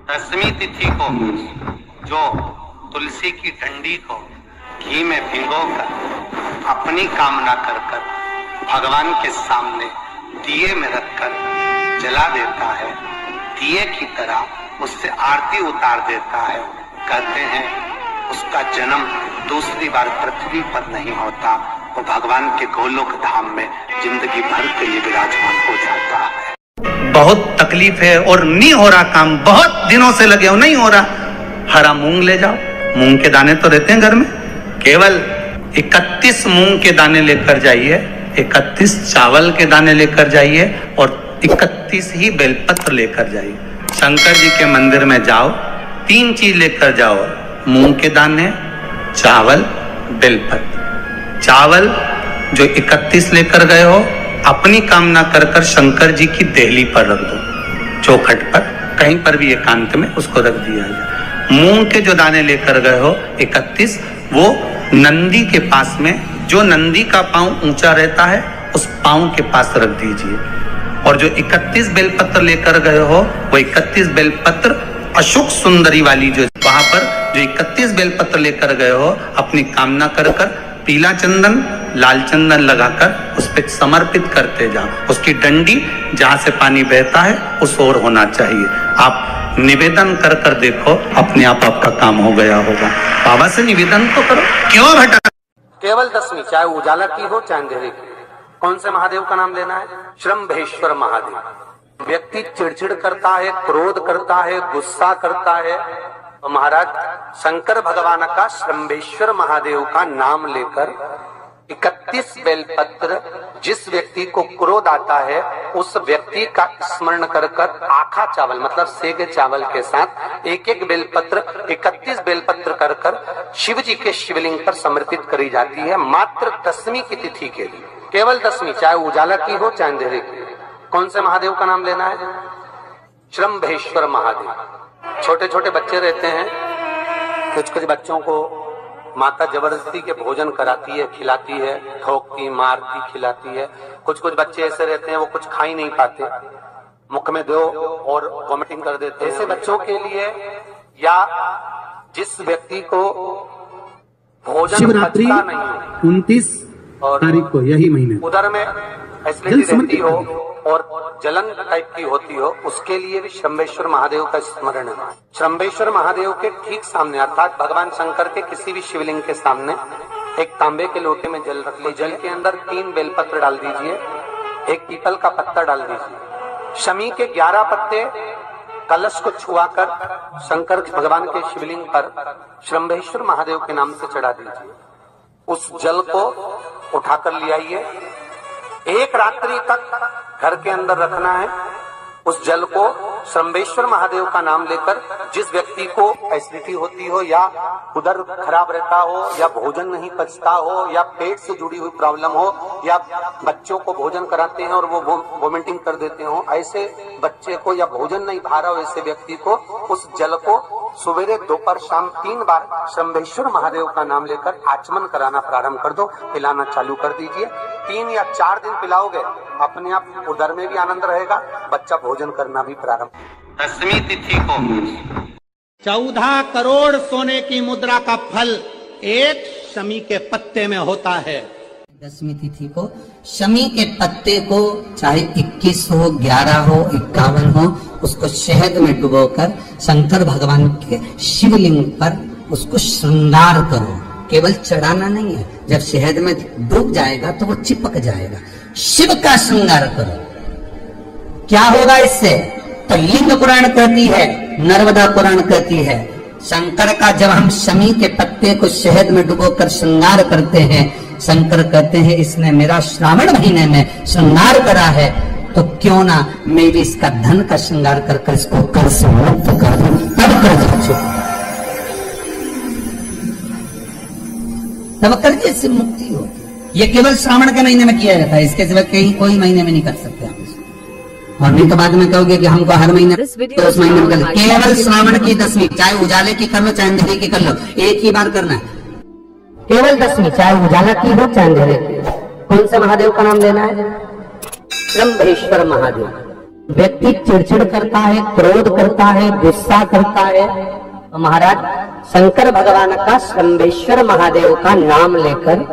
दसवीं तिथि को जो तुलसी की डंडी को घी में भिगोकर अपनी कामना कर भगवान के सामने दिए में रखकर जला देता है, दिए की तरह उससे आरती उतार देता है, कहते हैं उसका जन्म दूसरी बार पृथ्वी पर नहीं होता, वो भगवान के गोलोक धाम में जिंदगी भर के लिए विराजमान हो जाता है। बहुत तकलीफ है और नहीं हो रहा काम, बहुत दिनों से लगे हो, नहीं हो रहा। हरा मूंग ले जाओ, मूंग के दाने तो रहते हैं घर में, केवल 31 मूंग के दाने लेकर जाइए, 31 चावल के दाने लेकर जाइए और 31 ही बेलपत्र लेकर जाइए। शंकर जी के मंदिर में जाओ, 3 चीज लेकर जाओ, मूंग के दाने, चावल, बेलपत्र। चावल जो 31 लेकर गए हो अपनी कामना कर कर शंकर जी की देहली पर रख दो, चौखट पर, कहीं पर भी एकांत में उसको रख दिया जाए। मूंग के जो दाने लेकर गए हो 31, वो नंदी के पास में, जो नंदी का पांव ऊंचा रहता है उस पांव के पास रख दीजिए। और जो 31 बेलपत्र लेकर गए हो वो 31 बेलपत्र अशोक सुंदरी वाली जो वहां पर जो 31 बेलपत्र लेकर गए हो अपनी कामना कर कर पीला चंदन, लाल चंदन लगाकर उस पर समर्पित करते जाओ। उसकी डंडी जहां से पानी बहता है उस ओर होना चाहिए। आप निवेदन कर कर देखो, अपने आप आपका काम हो गया होगा। बाबा से निवेदन तो करो, क्यों भटक। केवल दसवीं, चाहे उजाला की हो चाहे अंधेरे की, कौन से महादेव का नाम लेना है? श्रम्भेश्वर महादेव। व्यक्ति चिड़चिड़ करता है, क्रोध करता है, गुस्सा करता है, तो महाराज शंकर भगवान का श्रम्भेश्वर महादेव का नाम लेकर 31 बेलपत्र, जिस व्यक्ति को क्रोध आता है उस व्यक्ति का स्मरण कर कर आखा चावल मतलब सेगे चावल के साथ एक एक बेलपत्र 31 बेलपत्र कर कर शिव जी के शिवलिंग पर समर्पित करी जाती है, मात्र दसवीं की तिथि के लिए। केवल दसवीं, चाहे उजाला की हो चाहे अंधेरे की। कौन से महादेव का नाम लेना है? श्रम्भेश्वर महादेव। छोटे छोटे बच्चे रहते हैं, कुछ कुछ बच्चों को माता जबरदस्ती के भोजन कराती है, खिलाती है, ठोकती, मारती, खिलाती है। कुछ कुछ बच्चे ऐसे रहते हैं वो कुछ खा ही नहीं पाते, मुख में दो और वॉमिटिंग कर देते हैं। ऐसे बच्चों के लिए या जिस व्यक्ति को भोजन शिवरात्रि पचता नहीं, 29 तारीख को यही महीने उधर में एसिडिटी रहती हो और जलन टाइप की होती हो, उसके लिए भी श्रम्भेश्वर महादेव का स्मरण है। श्रम्भेश्वर महादेव के ठीक सामने अर्थात भगवान शंकर के किसी भी शिवलिंग के सामने एक तांबे के लोटे में जल रख लीजिए, जल के अंदर 3 बेलपत्र डाल दीजिए, एक पीपल का पत्ता डाल दीजिए, शमी के 11 पत्ते कलश को छुआकर शंकर भगवान के शिवलिंग पर श्रम्भेश्वर महादेव के नाम से चढ़ा दीजिए। उस जल को उठाकर ले आइए, एक रात्रि तक घर के अंदर रखना है। उस जल को श्रम्भेश्वर महादेव का नाम लेकर जिस व्यक्ति को एसिडिटी होती हो या उदर खराब रहता हो या भोजन नहीं पचता हो या पेट से जुड़ी हुई प्रॉब्लम हो या बच्चों को भोजन कराते हैं और वो वोमिटिंग कर देते हो, ऐसे बच्चे को या भोजन नहीं भा रहा हो ऐसे व्यक्ति को उस जल को सवेरे दोपहर शाम 3 बार श्रम्भेश्वर महादेव का नाम लेकर आचमन कराना प्रारंभ कर दो, पिलाना चालू कर दीजिए। 3 या 4 दिन पिलाओगे, अपने आप उदर में भी आनंद रहेगा, बच्चा भोजन करना भी प्रारंभ। दसवीं तिथि को 14 करोड़ सोने की मुद्रा का फल एक शमी के पत्ते में होता है। दसवीं तिथि को शमी के पत्ते को चाहे 21 हो, 11 हो, 51 हो, उसको शहद में डुबोकर शंकर भगवान के शिवलिंग पर उसको श्रृंगार करो। केवल चढ़ाना नहीं है, जब शहद में डूब जाएगा तो वो चिपक जाएगा। शिव का श्रृंगार करो। क्या होगा इससे? तो लिंग पुराण कहती है, नर्मदा पुराण कहती है, शंकर का जब हम शमी के पत्ते को शहद में डुबोकर श्रृंगार करते हैं, शंकर कहते हैं इसने मेरा श्रावण महीने में श्रृंगार करा है, तो क्यों ना मैं भी इसका धन का श्रृंगार कर कर इसको कर से मुक्त कर दूं, तब कर्ज से मुक्ति होती। ये केवल श्रावण के महीने में किया जाता है, इसके सिवा कहीं कोई महीने में नहीं कर सकते हम इसको। और नहीं तो बाद में कहोगे कि हमको हर महीने तो उस महीने में कर, केवल श्रावण की दसवीं, चाहे उजाले की कर लो चाहे अंधेरे की कर लो, एक ही बार करना है। केवल दसवीं, चाहे उजाला की हो चाहे अंधेरे की। कौन से महादेव का नाम लेना है? श्रम्भेश्वर महादेव। व्यक्ति चिड़चिड़ करता है, क्रोध करता है, गुस्सा करता है, तो महाराज शंकर भगवान का शंभेश्वर महादेव का नाम लेकर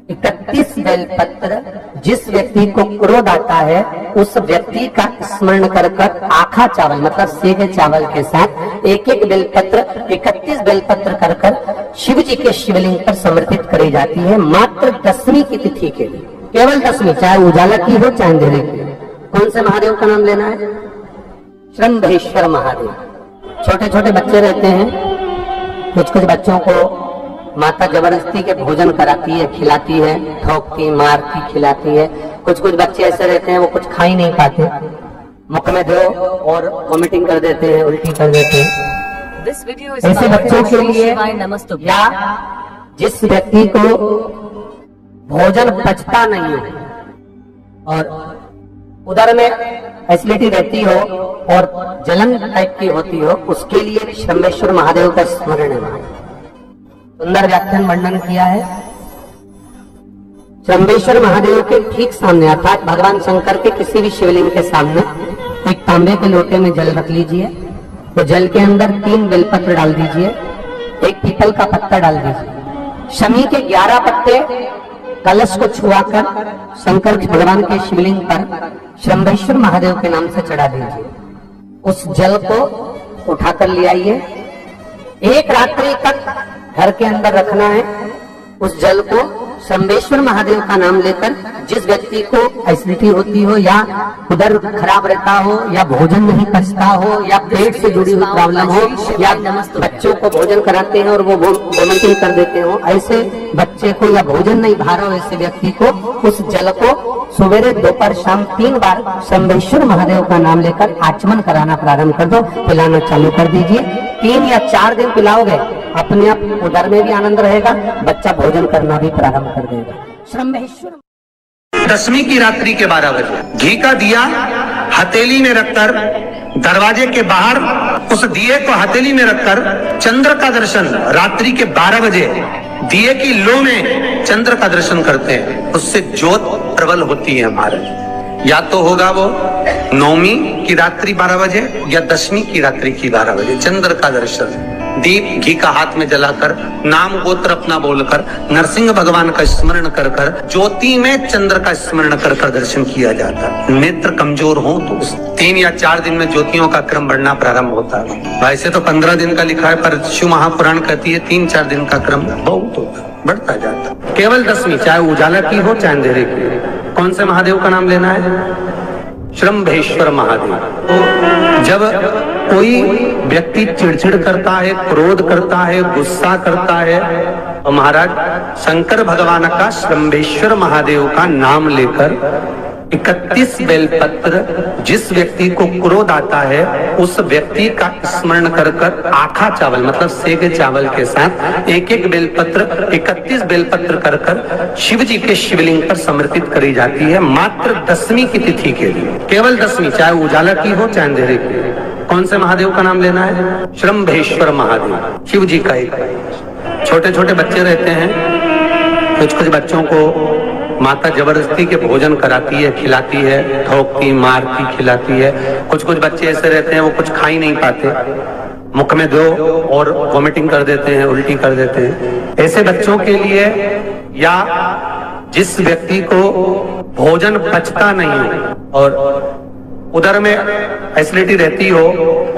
31 बेलपत्र, जिस व्यक्ति को क्रोध आता है उस व्यक्ति का स्मरण कर कर आखा चावल मतलब सेगे चावल के साथ एक एक बेलपत्र 31 बेलपत्र कर कर शिव जी के शिवलिंग पर समर्पित करी जाती है, मात्र 10वीं की तिथि के लिए, केवल 10वीं, चाहे उजाला की हो चाहे अंधेरे की। कौन से महादेव का नाम लेना है? शंभेश्वर महादेव। छोटे छोटे बच्चे रहते हैं, कुछ कुछ बच्चों को माता जबरदस्ती के भोजन कराती है, खिलाती है, ठोकती, मारती, खिलाती है। कुछ कुछ बच्चे ऐसे रहते हैं वो कुछ खा ही नहीं पाते, मुख में दो और वॉमिटिंग कर देते हैं, उल्टी कर देते हैं। ऐसे बच्चों के लिए या जिस व्यक्ति को भोजन पचता नहीं हो और उदर में एसिडिटी रहती हो और जलन टाइप की होती हो, उसके लिए शंभेश्वर महादेव का स्मरण है। सुंदर व्याख्यान वर्णन किया है। शंभेश्वर महादेव के ठीक सामने अर्थात भगवान शंकर के किसी भी शिवलिंग के सामने एक तांबे के लोटे में जल रख लीजिए, तो जल के अंदर 3 बेलपत्र डाल दीजिए, एक पीपल का पत्ता डाल दीजिए, शमी के 11 पत्ते कलश को छुआकर शंकर भगवान के शिवलिंग पर शंभेश्वर महादेव के नाम से चढ़ा दीजिए। उस जल को उठाकर ले आइए, एक रात्रि तक घर के अंदर रखना है। उस जल को शंभेश्वर महादेव का नाम लेकर जिस व्यक्ति को एसिडिटी होती हो या उदर खराब रहता हो या भोजन नहीं पचता हो या पेट से जुड़ी हुई प्रॉब्लम हो या बच्चों को भोजन कराते हैं और वो वोमिटिंग कर देते हो, ऐसे बच्चे को या भोजन नहीं भा रहा हो ऐसे व्यक्ति को उस जल को सवेरे दोपहर शाम 3 बार शंभेश्वर महादेव का नाम लेकर आचमन कराना प्रारंभ कर दो, पिलाना चालू कर दीजिए। 3 या 4 दिन पिलाओगे, अपने आप उदर में भी आनंद रहेगा, बच्चा भोजन करना भी प्रारंभ कर देगा। शंभेश्वर 10वीं की रात्रि के 12 बजे घी का दिया हथेली में रखकर दरवाजे के बाहर उस दिए को हथेली में रखकर चंद्र का दर्शन रात्रि के 12 बजे दिए की लो में चंद्र का दर्शन करते हैं, उससे ज्योत प्रबल होती है हमारे। या तो होगा वो 9वीं की रात्रि 12 बजे या 10वीं की रात्रि की 12 बजे चंद्र का दर्शन, दीप घी का हाथ में जलाकर नाम गोत्र अपना बोलकर नरसिंह भगवान का स्मरण कर कर ज्योति में चंद्र का स्मरण कर कर दर्शन किया जाता है। नेत्र कमजोर हो तो 3 या 4 दिन में ज्योतियों का क्रम बढ़ना प्रारंभ होता है। वैसे तो 15 दिन का लिखा है, पर शिव महापुराण कहती है 3-4 दिन का क्रम बहुत होता है, बढ़ता जाता है। केवल 10वीं, चाहे उजाला की हो चाहे अंधेरे की। कौन से महादेव का नाम लेना है? शंभेश्वर महादेव। तो जब कोई व्यक्ति चिड़चिड़ करता है, क्रोध करता है, गुस्सा करता है, तो महाराज शंकर भगवान का शंभेश्वर महादेव का नाम लेकर 31 बेलपत्र, जिस व्यक्ति को क्रोध आता है उस व्यक्ति का स्मरण कर कर आखा चावल मतलब सेगे चावल के साथ एक एक बेलपत्र 31 बेलपत्र कर कर शिव जी के शिवलिंग पर समर्पित करी जाती है, मात्र 10वीं की तिथि के लिए, केवल 10वीं, चाहे उजाला की हो चाहे अंधेरे की। कौन से महादेव का नाम लेना है? शंभेश्वर महादेव, शिव जी का एक। छोटे छोटे बच्चे रहते हैं, कुछ कुछ बच्चों को माता जबरदस्ती के भोजन कराती है, खिलाती है, ठोकती, मारती, खिलाती है। कुछ कुछ बच्चे ऐसे रहते हैं वो कुछ खा ही नहीं पाते, मुख में दो और वॉमिटिंग कर देते हैं, उल्टी कर देते हैं। ऐसे बच्चों के लिए या जिस व्यक्ति को भोजन पचता नहीं और उदर में एसिडिटी रहती हो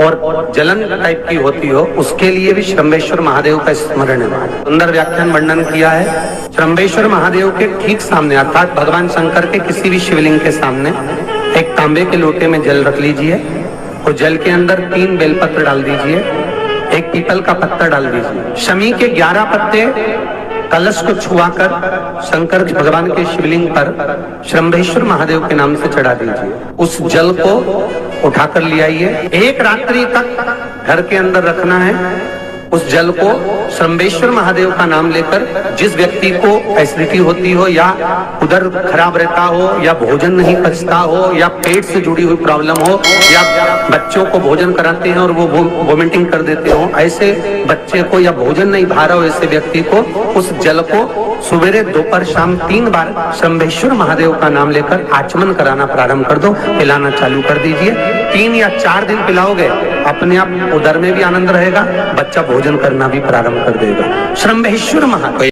और जलन टाइप की होती हो, उसके लिए भी शंभेश्वर महादेव का स्मरण है। सुंदर व्याख्यान वर्णन किया है। शंभेश्वर महादेव के ठीक सामने अर्थात भगवान शंकर के किसी भी शिवलिंग के सामने एक तांबे के लोटे में जल रख लीजिए और जल के अंदर 3 बेलपत्र डाल दीजिए, एक पीपल का पत्ता डाल दीजिए, शमी के 11 पत्ते कलश को छुआकर शंकर भगवान के शिवलिंग पर शंभेश्वर महादेव के नाम से चढ़ा दीजिए। उस जल को उठाकर ले आइए, एक रात्रि तक घर के अंदर रखना है। उस जल को श्रंबेश्वर महादेव का नाम लेकर, जिस व्यक्ति को एसिडिटी होती हो या उदर खराब रहता हो या भोजन नहीं पचता हो या पेट से जुड़ी हुई प्रॉब्लम हो या बच्चों को भोजन कराते हैं और वो वोमिटिंग कर देते हो, ऐसे बच्चे को या भोजन नहीं भा रहा हो ऐसे व्यक्ति को उस जल को सवेरे दोपहर शाम 3 बार श्रंबेश्वर महादेव का नाम लेकर आचमन कराना प्रारंभ कर दो, पिलाना चालू कर दीजिए। 3 या 4 दिन पिलाओगे, अपने आप उदर में भी आनंद रहेगा, बच्चा भोजन करना भी प्रारंभ कर देगा। श्रंबेश्वर महादेव।